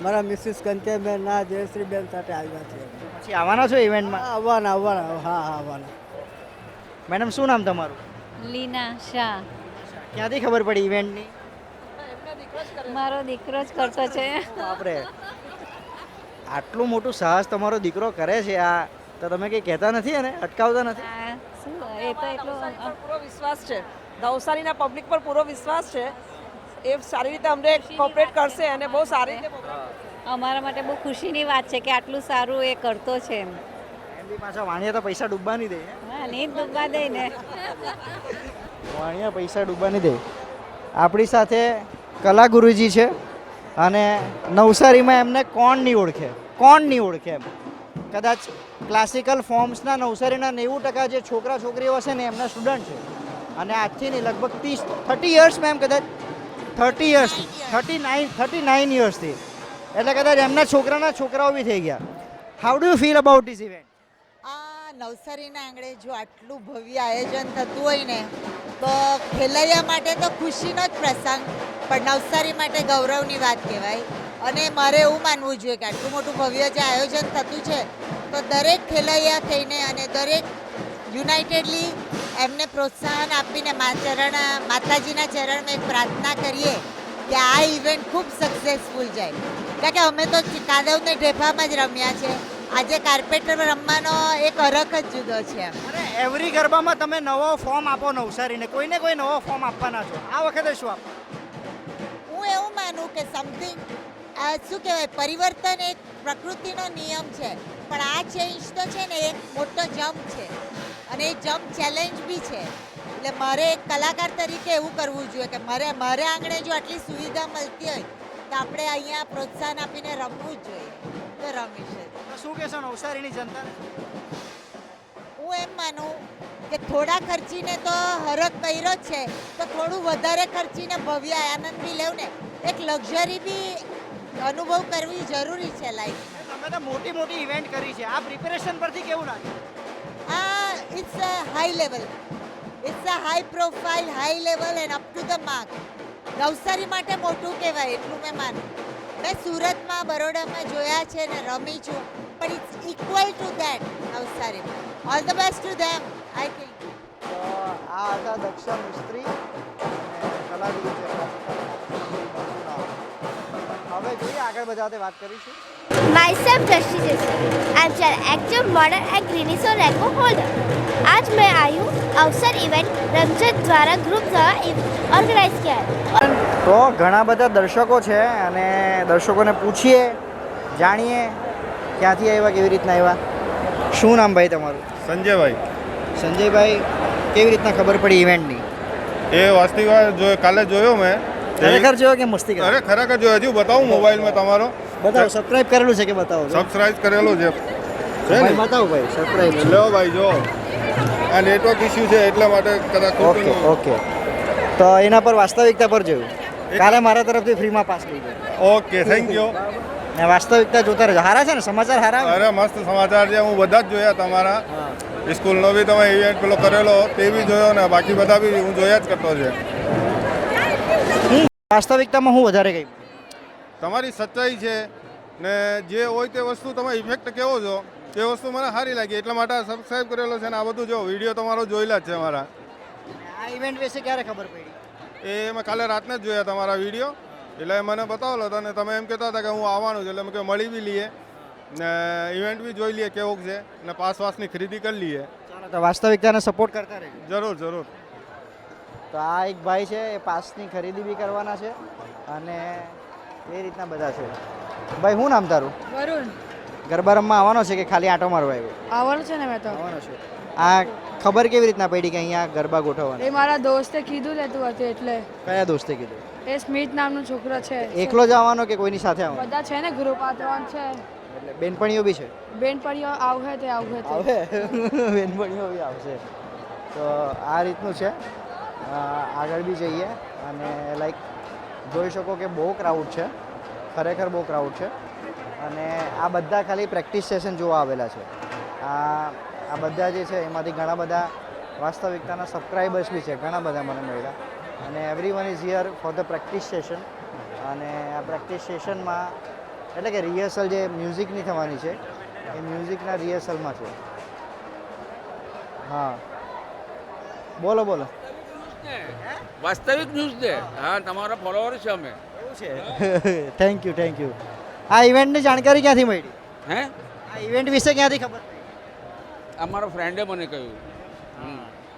મારા મિસિસ કંચનબેન ના જયશ્રીબેન સાથે આવ્યા છે. પછી આવવાના છો ઇવેન્ટમાં? આવવાના. હા આવવાના. મેડમ શું નામ તમારું? લીના શાહ. ક્યાંથી ખબર પડી ઇવેન્ટની? મારો દીકરો જ કરતો છે. બાપરે, આટલું મોટું સાહસ તમારો દીકરો કરે છે, આ તો તમે કંઈ કહેતા નથી અને અટકાવતા નથી? આ શું એ તો એટલું પૂરો વિશ્વાસ છે, નવસારીના પબ્લિક પર પૂરો વિશ્વાસ છે. એ સારી રીતે અમને કોઓપરેટ કરશે અને બહુ સારી રીતે અમારા માટે બહુ ખુશીની વાત છે કે આટલું સારું એ કરતો છે એમ. એમ બી પાછા વાણિયા તો પૈસા ડૂબવા નહીં દે. હા, નહીં ડૂબવા દે ને. વાણિયા પૈસા ડૂબવા નહીં દે. આપણી સાથે કલા ગુરુજી છે અને નવસારીમાં એમને કોણ નહીં ઓળખે એમ. કદાચ ક્લાસિકલ ફોર્મ્સના નવસારીના 90% જે છોકરા છોકરીઓ હશે ને એમના સ્ટુડન્ટ છે. અને આજથી નહીં લગભગ 30 યર્સમાં એમ કદાચ 39 યર્સથી, એટલે કદાચ એમના છોકરાઓ બી થઈ ગયા. How do you feel about this event? આ નવસારીના આંગણે જો આટલું ભવ્ય આયોજન થતું હોય ને તો ખેલૈયા માટે તો ખુશીનો જ પ્રસંગ, પણ નવસારી માટે ગૌરવની વાત કહેવાય. અને મારે એવું માનવું જોઈએ કે આટલું મોટું ભવ્ય જે આયોજન થતું છે તો દરેક ખેલૈયા થઈને અને દરેક યુનાઇટેડલી એમને પ્રોત્સાહન આપીને માતાજીના ચરણમાં એક પ્રાર્થના કરીએ કે આ ઇવેન્ટ ખૂબ સક્સેસફુલ જાય. કારણ કે અમે તો કાદવને ઢેફામાં જ રમ્યા છે, આજે કાર્પેટ પર રમવાનો એક અરખ જ જુદો છે. અને એવરી ગરબામાં તમે નવો ફોર્મ આપો નવસારીને, કોઈને કોઈ નવો ફોર્મ આપવાના છો. આ વખતે શું આપો? હું એવું માનું કે સમથિંગ શું કહેવાય, પરિવર્તન એક પ્રકૃતિનો નિયમ છે, પણ આ ચેન્જ તો છે ને એક મોટો જમ્પ છે અને એ જમ્પ ચેલેન્જ બી છે. એટલે મારે એક કલાકાર તરીકે એવું કરવું જોઈએ કે મારે આંગણે જો આટલી સુવિધા મળતી હોય તો આપણે અહીંયા પ્રોત્સાહન આપીને રમવું જ જોઈએ તો રમીશ જ. તો શું કહેશો નવસારીની જનતાને? હું એમ માનું કે થોડા ખર્ચીને તો હરખ કર્યો જ છે તો થોડું વધારે ખર્ચીને ભવ્ય આનંદ બી લેવું ને એક લક્ઝરી બી અનુભવ કરવી જરૂરી છે લાઈફ. તમે તો મોટી મોટી ઇવેન્ટ કરી છે, આ પ્રિપેરેશન પરથી કેવું લાગે? It's a high level, it's a high profile, high level and up to the mark. Navsari માટે મોટું કહેવાય એટલું મેં માનું. મેં સુરતમાં બરોડામાં જોયા છે ને રમી છું પણ ઇટ્સ ઇક્વલ ટુ ધેટ નવસારીમાં. All the best to them I think. તો આ હતા દક્ષા મિસ્ત્રી અને કલાગુરુ છે. હવે જોઈએ આગળ બધા સાથે વાત કરીશું. Myself Drashti Joshi. I'm an active model and Greeniso record holder. आज मैं आई हूँ अवसर इवेंट रमजत द्वारा ग्रुप द्वारा ऑर्गेनाइज किया है. તો ઘણા બધા દર્શકો છે અને દર્શકોને પૂછીએ, જાણીએ ક્યાંથી આવ્યા, કેવી રીતના આવ્યા. શું નામ ભાઈ તમારું? સંજયભાઈ. સંજયભાઈ, કેવી રીતના ખબર પડી ઇવેન્ટની? એ વાસ્તવિક કાલે જોયો મેં. ખરેખર જોયો કે મસ્તી કરે? અરે ખરેખર જોયો. હજુ બતાવું મોબાઈલમાં તમારો? બતાવો. સબસ્ક્રાઇબ કરેલું છે કે બતાવો? સબસ્ક્રાઇબ કરેલું છે. ભાઈ બતાવો ભાઈ, સબસ્ક્રાઇબ. લો ભાઈ જો, આ નેટવર્ક ઇસ્યુ છે એટલા માટે કદાચ. Okay okay. તો એના પર વાસ્તવિકતા પર જોયું. કાલે મારા તરફથી ફ્રીમાં પાસ લઈ ગયો. Okay, thank you. ને વાસ્તવિકતા જોતા રહેજો. હારા છે ને સમાચાર? હારા. અરે મસ્ત સમાચાર છે. હું બધા જ જોયા તમારા. સ્કૂલનો બી તમે ઇવેન્ટ પેલો કરેલો તે બી જોયો ને બાકી બધા બી હું જોયા જ કરતો છે. વાસ્તવિકતામાં હું વધારે ગઈ? તમારી સચ્ચાઈ છે ને જે હોય તે વસ્તુ તમે ઇફેક્ટ કેવો છો તે વસ્તુ મને સારી લાગી એટલા માટે સબસ્ક્રાઈબ કરેલો છે ને આ બધું જો વિડીયો તમારો જોયેલા જ છે મારા. આ ઇવેન્ટ વિશે ક્યારે ખબર પડી? એ મેં કાલે રાતને જ જોયા તમારા વિડીયો એટલે મને બતાવેલો હતો ને તમે એમ કહેતા હતા કે હું આવવાનું છું એટલે મેં કે મળી બી લઈએ ને ઇવેન્ટ બી જોઈ લઈએ કેવું છે ને પાસની ખરીદી કરી લઈએ. ચાલો તો વાસ્તવિકતાને સપોર્ટ કરતા રહેજો. જરૂર જરૂર. તો આ એક ભાઈ છે એ પાસની ખરીદી બી કરવાના છે અને એ રીતના બધા છે. ભાઈ શું નામ તારું? વરુણ. ગરબા રમવા આવવાનો છે કે ખાલી આંટો મારવા આવ્યો? આવવાનું છે ને મેં તો. આવવાનો છે. આ ખબર કેવી રીતના પડી કે અહીંયા ગરબા ગોઠવવાના? એ મારા દોસ્તે કીધું લેતું હતું એટલે. કયા દોસ્તે કીધું? એ સ્મિત નામનો છોકરો છે. એકલો જ આવવાનો કે કોઈની સાથે આવવાનો? બધા છે ને ગ્રુપ આ 3 છે. એટલે બેનપણીઓ બી છે? બેનપણીઓ આવશે તે આવે. બેનપણીઓ બી આવશે. તો આ રીતનું છે. આગળ બી જઈએ અને લાઈક જોઈ શકો કે બહુ ક્રાઉડ છે, ખરેખર બહુ ક્રાઉડ છે અને આ બધા ખાલી પ્રેક્ટિસ સેશન જોવા આવેલા છે. આ બધા જે છે એમાંથી ઘણા બધા વાસ્તવિકતાના સબસ્ક્રાઈબર્સ બી છે, ઘણા બધા મને મળ્યા અને everyone is here for the practice session. અને આ પ્રેક્ટિસ સેશનમાં એટલે કે રિહર્સલ જે મ્યુઝિકની થવાની છે એ મ્યુઝિકના રિહર્સલમાં છે. હા બોલો બોલો. વાસ્તવિક ન્યૂઝ છે. હા, તમારા ફોલોવર છે અમે. એવું છે? Thank you thank you. આ ઇવેન્ટની જાણકારી ક્યાંથી મળી? હે, આ ઇવેન્ટ વિશે ક્યાંથી ખબર? અમારો ફ્રેન્ડે મને કહ્યું.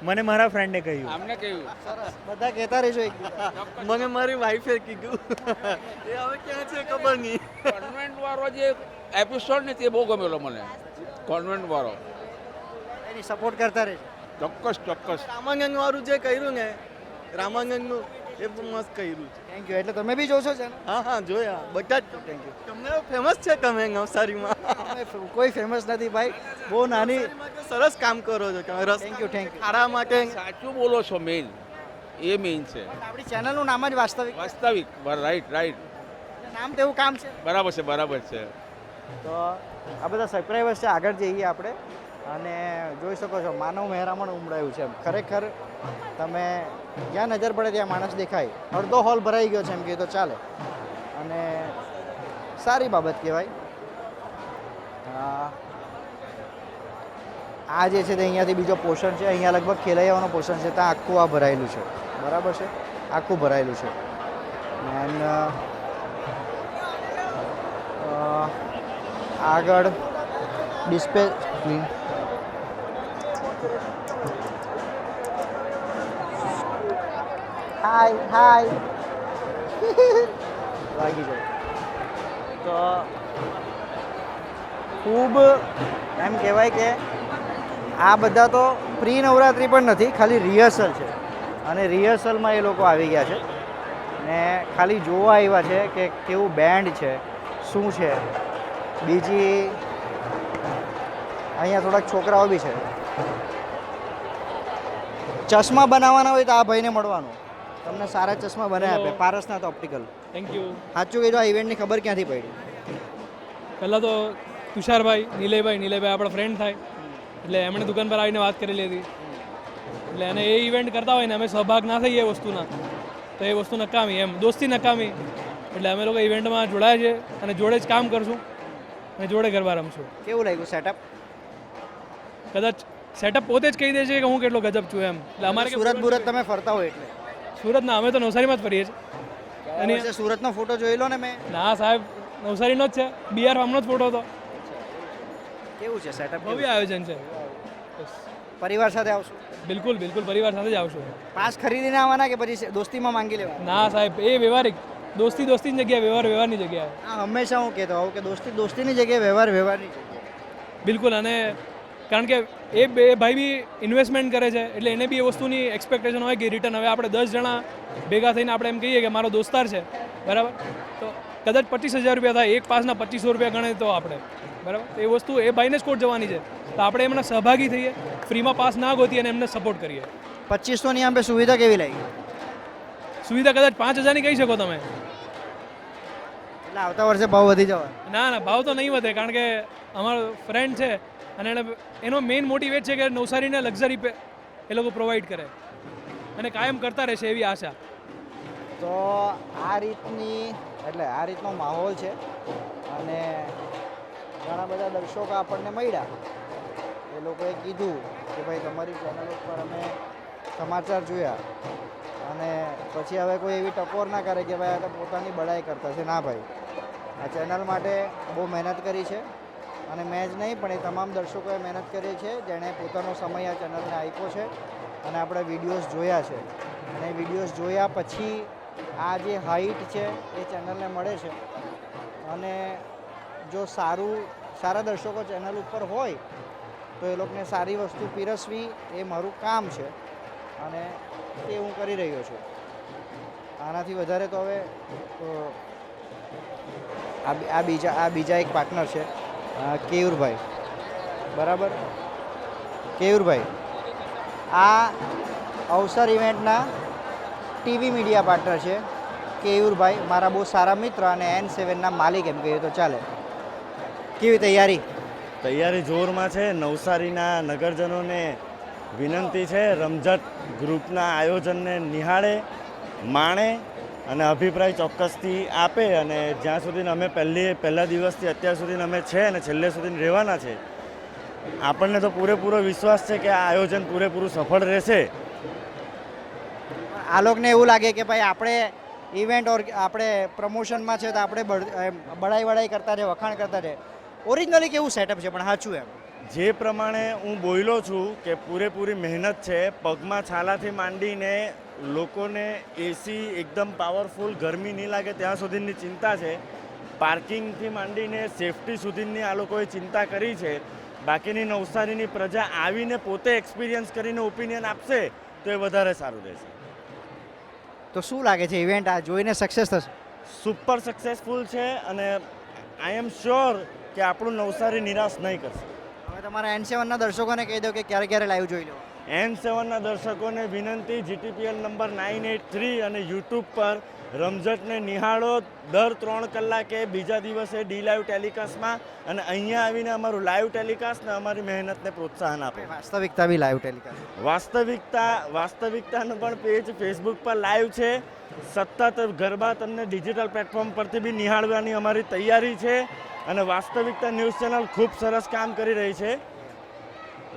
મને મારા ફ્રેન્ડે કહ્યું. આમને કહ્યું. સરસ, બધા કહેતા રહેજો એક મને મારી વાઈફે કીધું. એ હવે ક્યાં છે ખબર નહીં. કોન્વેન્ટ વાળો જે એપિસોડ ને તે બહુ ગમેલો મને. કોન્વેન્ટ વાળો એની સપોર્ટ કરતા રહેજો. ચોક્કસ ચોક્કસ. રામાંગંગ વાળું જે કર્યું ને, રામાંગંગનું એ પણ મસ્ત કર્યું છે. Thank you. એટલે તમે બી જોશો છે ને? હા હા જોયા બધા જ. Thank you. તમને ફેમસ છે તમે નવસારીમાં. કોઈ ફેમસ નથી ભાઈ, બહુ નાની. સરસ કામ કરો છો તમે. Thank you thank you. શાળા માટે સાચું બોલો છો. મેઇન એ મેઇન છે. આપણી ચેનલનું નામ જ વાસ્તવિક. વાસ્તવિક. Right right. નામ તો એવું કામ છે. બરાબર છે બરાબર છે. તો આ બધા સબસ્ક્રાઈબર્સ છે. આગળ જઈએ આપણે અને જોઈ શકો છો માનવ મહેરામણ ઉમડાયું છે. ખરેખર તમે જ્યાં નજર પડે ત્યાં માણસ દેખાય. અડધો હોલ ભરાઈ ગયો છે એમ કહે તો ચાલે અને સારી બાબત કહેવાય. આ જે છે તે અહીંયાથી બીજો પોર્શન છે. અહીંયા લગભગ ખેલૈયાઓનો પોર્શન છે. ત્યાં આખું આ ભરાયેલું છે. બરાબર છે, આખું ભરાયેલું છે. એન્ડ આગળ ડિસ્પ્લે સ્ક્રીન. હાય હાય લાગી જાય તો ખૂબ એમ કહેવાય કે આ બધા તો પ્રી નવરાત્રિ પણ નથી, ખાલી રિહર્સલ છે અને રિહર્સલમાં એ લોકો આવી ગયા છે ને ખાલી જોવા આવ્યા છે કે કેવું બેન્ડ છે, શું છે. બીજી અહીંયા થોડાક છોકરાઓ બી છે. ચશ્મા બનાવવાના હોય તો આ ભાઈને મળવાનું, તમને સારા ચશ્મા બનાવી આપે. પારસનાથ ઓપ્ટિકલ. Thank you. સાચું કીધું, આ ઇવેન્ટની ખબર ક્યાંથી પડી? પહેલાં તો તુષારભાઈ નીલયભાઈ આપણા ફ્રેન્ડ થાય એટલે એમણે દુકાન પર આવીને વાત કરેલી હતી. એટલે અને એ ઇવેન્ટ કરતા હોય ને અમે સહભાગ ના થઈએ એ વસ્તુના તો એ વસ્તુ નકામી, એમ દોસ્તી નકામી. એટલે અમે લોકો ઇવેન્ટમાં જોડાયા છે અને જોડે જ કામ કરશું અને જોડે ગરબા રમશું. કેવું લાગ્યું સેટઅપ? કદાચ સેટઅપ પોતે જ કહી દે છે કે હું કેટલો ગજબ છું એમ. એટલે અમારે સુરત બુરત તમે ફરતા હોય એટલે? સુરતના અમે તો નવસારીમાં જ ફરીએ છીએ. અને સુરતનો ફોટો જોઈ લો ને મેં. ના સાહેબ, નવસારીનો જ છે, બીઆર ફાર્મનો જ ફોટો હતો. કેવું છે સેટઅપ? ભવ્ય આયોજન છે. પરિવાર સાથે આવશું? બિલકુલ પરિવાર સાથે જ આવશું. પાસ ખરીદીને આવવાના કે પછી દોસ્તીમાં માંગી લેવા? ના સાહેબ, એ વ્યવહારિક, દોસ્તીની જગ્યાએ, વ્યવહારની જગ્યાએ. હા, હંમેશા હું કહેતો હોઉં કે દોસ્તીની જગ્યાએ વ્યવહારની જગ્યાએ. બિલકુલ. અને કારણ કે એ બે ભાઈ બી ઇન્વેસ્ટમેન્ટ કરે છે એટલે એને બી એ વસ્તુની એક્સપેક્ટેશન હોય કે રિટર્ન. હવે આપણે 10 જણા ભેગા થઈને આપણે એમ કહીએ કે મારો દોસ્તાર છે, બરાબર, તો કદાચ 25,000 રૂપિયા થાય, એક પાસના 2500 રૂપિયા ગણે તો આપણે, બરાબર, એ વસ્તુ એ ભાઈને જ કોર્ટ જવાની છે. તો આપણે એમના સહભાગી થઈએ, ફ્રીમાં પાસ ના ગોતીએ અને એમને સપોર્ટ કરીએ. 2500ની આમ સુવિધા કેવી લાગી? સુવિધા કદાચ 5,000ની કહી શકો તમે. એટલે આવતા વર્ષે ભાવ વધી જવા? ના, ભાવ તો નહીં વધે, કારણ કે અમારો ફ્રેન્ડ છે અને એનો મેઇન મોટિવ એ છે કે નવસારીને લક્ઝરી એ લોકો પ્રોવાઈડ કરે અને કાયમ કરતા રહેશે એવી આશા. તો આ રીતનો માહોલ છે અને ઘણા બધા દર્શકો આપણને મળ્યા. એ લોકોએ કીધું કે ભાઈ તમારી ચેનલ ઉપર અમે સમાચાર જોયા અને પછી હવે કોઈ એવી ટકોર ના કરે કે ભાઈ આ તો પોતાની બડાઈ કરતા છે. ના ભાઈ, આ ચેનલ માટે બહુ મહેનત કરી છે અને મેં જ નહીં પણ એ તમામ દર્શકોએ મહેનત કરી છે જેણે પોતાનો સમય આ ચેનલને આપ્યો છે અને આપણે વિડીયોઝ જોયા છે અને વિડીયોઝ જોયા પછી આ જે હાઈટ છે એ ચેનલને મળે છે. અને જો સારા દર્શકો ચેનલ ઉપર હોય તો એ લોકોને સારી વસ્તુ પીરસવી એ મારું કામ છે અને એ હું કરી રહ્યો છું. આનાથી વધારે તો હવે આ બીજા એક પાર્ટનર છે કેયુરભાઈ, બરાબર. કેયુરભાઈ આ અવસર ઇવેન્ટના ટીવી મીડિયા પાર્ટનર છે. કેયુરભાઈ મારા બહુ સારા મિત્ર અને N7ના માલિક એમ કહીએ તો ચાલે. કેવી તૈયારી જોરમાં છે. નવસારીના નગરજનોને વિનંતી છે રમઝટ ગ્રુપના આયોજનને નિહાળે, માણે અને અભિપ્રાય ચોક્કસથી આપે. અને જ્યાં સુધી અમે પહેલા દિવસથી અત્યાર સુધી અમે છે અને છેલ્લે સુધી રહેવાના છે. આપણને તો પૂરેપૂરો વિશ્વાસ છે કે આ આયોજન પૂરેપૂરું સફળ રહેશે. આ લોકોને એવું લાગે કે ભાઈ આપણે ઇવેન્ટ આપણે પ્રમોશનમાં છે તો આપણે બડાઈ કરતા રહે, વખાણ કરતા રહે. ઓરિજિનલી કેવું સેટઅપ છે પણ સાચું એમ જે પ્રમાણે હું બોલ્યો છું કે પૂરેપૂરી મહેનત છે. પગમાં છાલાથી માંડીને લોકોને એસી એકદમ પાવરફુલ, ગરમી નહીં લાગે ત્યાં સુધીની ચિંતા છે. પાર્કિંગથી માંડીને સેફટી સુધીની આ લોકોએ ચિંતા કરી છે. બાકીની નવસારીની પ્રજા આવીને પોતે એક્સપિરિયન્સ કરીને ઓપિનિયન આપશે તો એ વધારે સારું રહેશે. તો શું લાગે છે ઇવેન્ટ આ જોઈને સક્સેસ થશે? સુપર સક્સેસફુલ છે અને આઈ એમ શ્યોર કે આપણું નવસારી નિરાશ નહીં કરશે. હવે તમારા N7ના દર્શકોને કહી દો કે ક્યારે લાઈવ જોઈ લો. N7ના દર્શકોને વિનંતી, GTPL નંબર 983 અને યુટ્યુબ પર રમઝટને નિહાળો દર 3 કલાકે બીજા દિવસે ડી લાઈવ ટેલિકાસ્ટમાં અને અહીંયા આવીને અમારું લાઈવ ટેલિકાસ્ટ ને અમારી મહેનતને પ્રોત્સાહન આપે. વાસ્તવિકતા બી લાઈવ ટેલિકાસ્ટ. વાસ્તવિકતાનું પણ પેજ ફેસબુક પર લાઈવ છે. સતત ગરબા તમને ડિજિટલ પ્લેટફોર્મ પરથી બી નિહાળવાની અમારી તૈયારી છે અને વાસ્તવિકતા ન્યૂઝ ચેનલ ખૂબ સરસ કામ કરી રહી છે.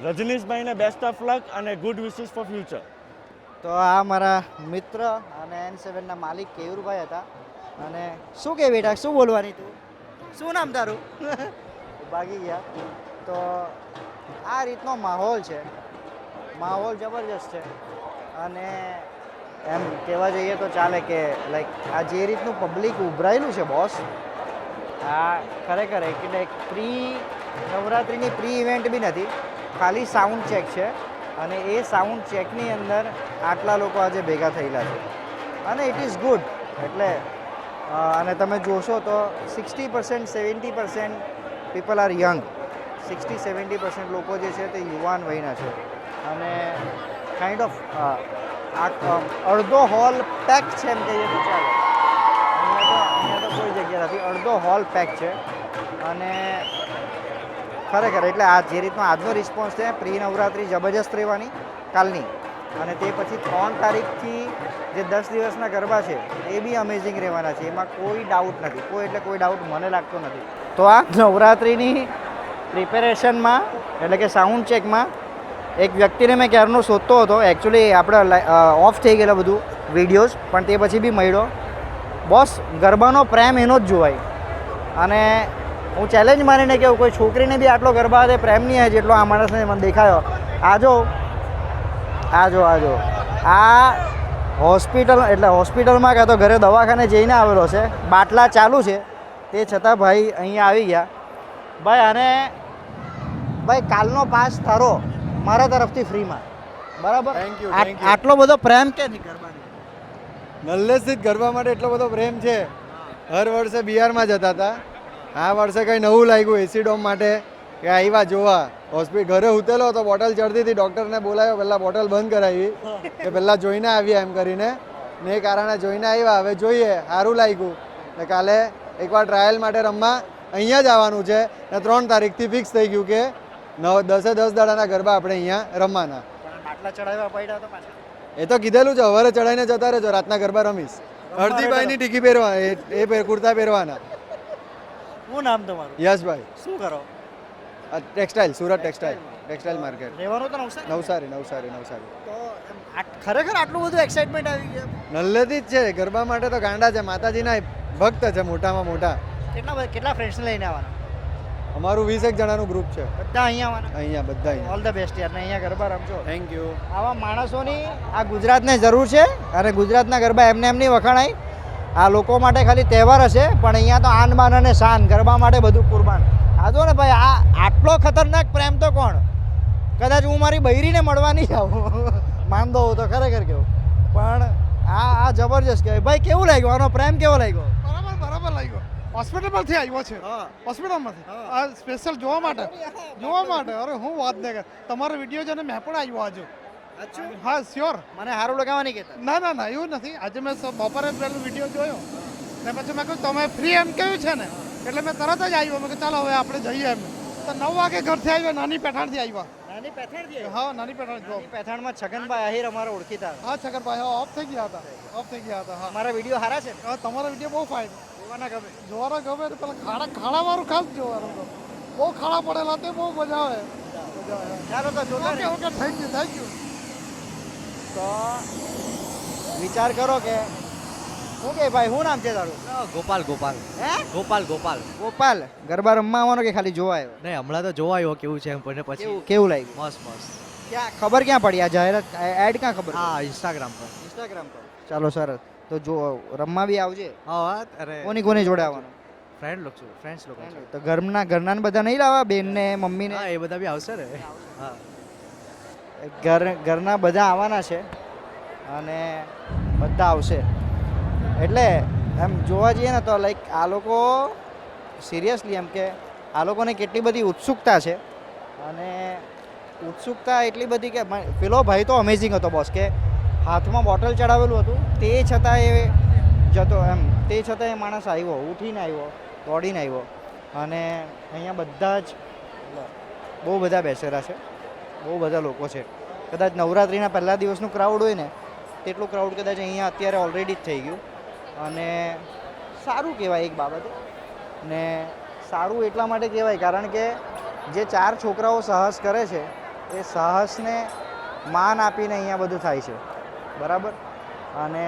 રજનીશભાઈને બેસ્ટ ઓફ લક અને ગુડ વિશિસ ફોર ફ્યુચર. તો આ મારા મિત્ર અને N7ના માલિક કેયુરભાઈ હતા. અને શું કે બેટા, શું બોલવાની તું? શું નામ તારું? ભાગી ગયા. તો આ રીતનો માહોલ છે, માહોલ જબરજસ્ત છે. અને એમ કહેવા જઈએ તો ચાલે કે લાઈક આ જે રીતનું પબ્લિક ઉભરાયેલું છે બોસ, આ ખરેખર એક પ્રી નવરાત્રિની પ્રી ઇવેન્ટ બી નથી. ખાલી સાઉન્ડ ચેક છે અને એ સાઉન્ડ ચેકની અંદર આટલા લોકો આજે ભેગા થયેલા છે અને ઇટ ઇઝ ગુડ. એટલે અને તમે જોશો તો 60% 70% પીપલ આર યંગ. 60-70% લોકો જે છે તે યુવાન વયના છે અને કાઇન્ડ ઓફ અડધો હોલ પેક છે એમ કહીએ તો ચાલે. અહીંયા તો કોઈ જગ્યા નથી, અડધો હોલ પેક છે અને ખરેખર એટલે આ જે રીતનો આજનો રિસ્પોન્સ છે પ્રી નવરાત્રિ જબરજસ્ત રહેવાની કાલની, અને તે પછી 3 તારીખથી જે 10 દિવસના ગરબા છે એ બી અમેઝિંગ રહેવાના છે, એમાં કોઈ ડાઉટ નથી. કોઈ ડાઉટ મને લાગતો નથી. તો આ નવરાત્રિની પ્રિપેરેશનમાં એટલે કે સાઉન્ડ ચેકમાં એક વ્યક્તિને મેં ક્યારનો શોધતો હતો. એકચ્યુઅલી આપણે ઓફ થઈ ગયેલા બધું વિડીયોઝ, પણ તે પછી બી મળ્યો. બોસ, ગરબાનો પ્રેમ એનો જ જોવાય. અને હું ચેલેન્જ માનીને કહું, કોઈ છોકરીને બી આટલો ગરબા સાથે પ્રેમ નહીં આવે જેટલો આ માણસને મને દેખાયો. આજો આ હોસ્પિટલ એટલે હોસ્પિટલમાં કાં તો ઘરે દવાખાને જઈને આવેલો છે, બાટલા ચાલુ છે, તે છતાં ભાઈ અહીંયા આવી ગયા. ભાઈ અને ભાઈ કાલનો પાસ તારો મારા તરફથી ફ્રીમાં, બરાબર? Thank you. આટલો બધો પ્રેમ કે નહીં ગરબાની? નલ્લેથી જ ગરબા માટે એટલો બધો પ્રેમ છે. હર વર્ષે બિહારમાં જતા હતા, આ વર્ષે કંઈ નવું લાગ્યું એસી ડોમ માટે કે આવ્યા જોવા. હોસ્પિટલ ઘરે ઉતેલો હતો, બોટલ ચડતી હતી, ડૉક્ટરને બોલાવ્યો, પહેલાં બોટલ બંધ કરાવી કે પહેલાં જોઈને આવ્યા એમ કરીને, ને એ કારણે જોઈને આવ્યા. હવે જોઈએ, સારું લાગ્યું ને કાલે એકવાર ટ્રાયલ માટે રમવા અહીંયા જ આવવાનું છે ને 3 તારીખથી ફિક્સ થઈ ગયું કે 10 દાડાના ગરબા આપણે અહીંયા રમવાના. બાટલા ચડાવ્યા પડ્યા તો પાછા એ તો કીધેલું છે, હવારે ચડાઈને જતા રહેજો, રાતના ગરબા રમીશ. હરદીભાઈની ટીકી પહેરવા એ કુર્તા પહેરવાના. શું નામ તમારું? યશભાઈ. શું કરો? Textile, Surat textile market. રહેવાનું તો નવસારી? નવસારી. તો ખરેખર આટલું બધું એક્સાઇટમેન્ટ આવી ગયા? નલ્લેથી જ છે, ગરબા માટે તો ગાંડા છે, માતાજીના ભક્ત છે મોટામાં મોટા. કેટલા ફ્રેન્ડ્સને લઈને આવવાના? અમારું 20 જણાનું ગ્રુપ છે. બધા અહીંયા આવવાના? અહીંયા બધા. ઓલ ધ બેસ્ટ યાર, ને અહીંયા ગરબા રમજો. Thank you. આવા માણસોની આ ગુજરાતને જરૂર છે, અને ગુજરાતના ગરબા એમને એમની વખાણાય. આ લોકો માટે ખાલી તહેવાર હશે, પણ અહીંયા તો આન બાન અને શાન, ગરબા માટે બધું કુરબાન. આ જો ને ભાઈ, આ આટલો ખતરનાક પ્રેમ તો કોણ? કદાચ હું મારી બૈરીને મળવા નહીં આવું, માંદો હોઉં તો ખરેખર કેવું, પણ આ જબરજસ્ત કહેવાય. ભાઈ કેવું લાગ્યું? આનો પ્રેમ કેવો લાગ્યો? બરાબર લાગ્યો. હોસ્પિટલમાંથી આવ્યો છે, હોસ્પિટલમાંથી આ સ્પેશિયલ જોવા માટે. અરે હું વાત નહીં કર, તમારો વિડીયો છે ને મેં પણ આવ્યો આજે. હા શ્યોર. મને સારું લગાવવાની કહેતા? ના એવું નથી. આજે મેં બપોરે પેલો વિડીયો જોયો ને પછી મેં કહ્યું તમે ફ્રી એમ કહ્યું છે ને, એટલે મેં તરત જ આવ્યો. મેં કહ્યું ચાલો હવે આપણે જઈએ એમ. તો 9 વાગે ઘરથી આવ્યા, નાની પેઠાણથી આવ્યા. નાની પેઠાણથી? હા, નાની પેઠાણ. નાની પેઠાણમાં છગનભાઈ આહિર અમારા ઓળખીતા. હા, છગનભાઈ ઓફ થઈ ગયા હતા. હા, મારા વિડીયો સારા છે? હા, તમારા વિડીયો બહુ ફાઇન. જોવાના ગમે તો પેલા ખાડાવાળું ખાસ જોવાનું. તો બહુ ખાડા પડેલા, તે બહુ મજા આવે. ચાલો તો જોતા રહે. Okay, thank you. તો વિચાર કરો કે શું કે ભાઈ, શું નામ છે તારું? ગોપાલ. હે? ગોપાલ. ગરબા રમવા આવવાનો કે ખાલી જોવા આવ્યો? નહીં, હમણાં તો જોવા આવ્યો કેવું છે એમ, પણ પછી કેવું લાગ્યું? મસ્ત. ખબર ક્યાં પડી આ જાહેરાત એડ ક્યાં ખબર? હા, ઇન્સ્ટાગ્રામ પર. ચાલો સરસ. તો જો રમવા બી આવજે. હા, અરે કોની જોડે આવવાનું? ફ્રેન્ડ્સ લોકો છે. તો ઘરના બધા નહીં લાવવા? બેનને, મમ્મીને? હા, એ બધા બી આવશે ને. હા, ઘરના બધા આવવાના છે અને બધા આવશે. એટલે એમ જોવા જઈએ ને તો લાઈક આ લોકો સિરિયસલી એમ કે આ લોકોને કેટલી બધી ઉત્સુકતા છે, અને ઉત્સુકતા એટલી બધી કે પેલો ભાઈ તો અમેઝિંગ હતો બોસ, કે હાથમાં બોટલ ચડાવેલું હતું, તે છતાં એ જતો એમ, તે છતાં એ માણસ આવ્યો, ઉઠીને આવ્યો, દોડીને આવ્યો. અને અહીંયા બધા જ બહુ બધા બેસેલા છે, બહુ બધા લોકો છે. કદાચ નવરાત્રિના પહેલા દિવસનું ક્રાઉડ હોય ને તેટલું ક્રાઉડ કદાચ અહીંયા અત્યારે ઓલરેડી જ થઈ ગયું. અને સારું કહેવાય એક બાબતે, ને સારું એટલા માટે કહેવાય કારણ કે જે 4 છોકરાઓ સાહસ કરે છે એ સાહસને માન આપીને અહીંયા બધું થાય છે, બરાબર? અને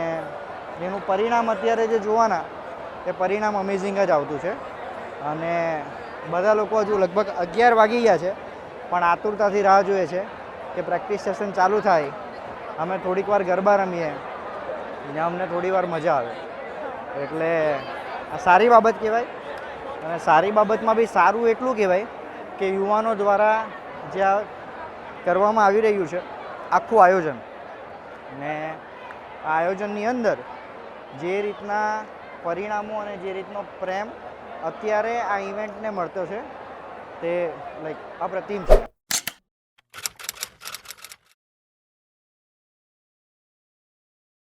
એનું પરિણામ અત્યારે જે જોવાના એ પરિણામ અમેઝિંગ જ આવતું છે. અને બધા લોકો હજુ લગભગ 11 વાગી ગયા છે, પણ આતુરતાથી રાહ જોઈએ છે કે પ્રેક્ટિસ સેશન ચાલુ થાય, અમે થોડીક વાર ગરબા રમીએ અને અમને થોડી વાર મજા આવે. એટલે આ સારી બાબત કહેવાય. અને સારી બાબતમાં બી સારું એટલું કહેવાય કે યુવાનો દ્વારા જે આ કરવામાં આવી રહ્યું છે આખું આયોજન. ને આ આયોજનની અંદર જે રીતના પરિણામો અને જે રીતનો પ્રેમ અત્યારે આ ઇવેન્ટને મળતો છે તે લાઈક અપ્રતિમ છે.